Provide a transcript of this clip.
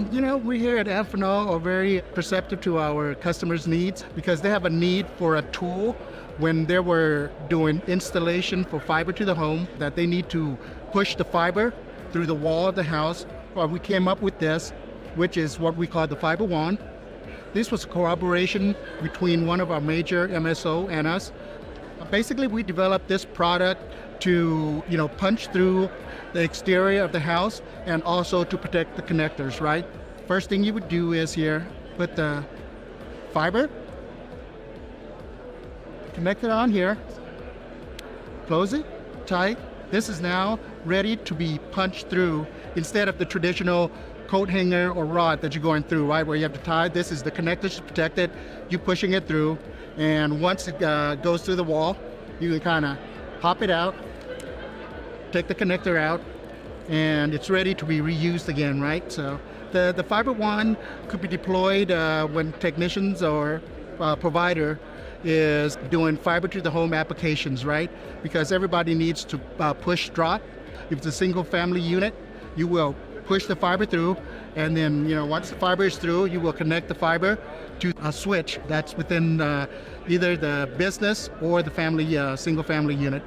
We here at Amphenol are very perceptive to our customers' needs because they have a need for a tool when they were doing installation for fiber to the home that they need to push the fiber through the wall of the house. Well, we came up with this, which is what we call the fiber wand. This was a collaboration between one of our major MSO and us. Basically, we developed this product to, punch through the exterior of the house and also to protect the connectors, right? First thing you would do is here, put the fiber, connect it on here, close it tight. This is now ready to be punched through instead of the traditional coat hanger or rod that you're going through, right? Where you have to tie. This is the connectors to protect it. You're pushing it through, and once it goes through the wall, you can kind of pop it out, take the connector out, and it's ready to be reused again, right? So the fiber wand could be deployed when technicians or provider is doing fiber to the home applications, right? Because everybody needs to push drop. If it's a single family unit, you will push the fiber through, and then once the fiber is through, you will connect the fiber to a switch that's within either the business or the family single family unit.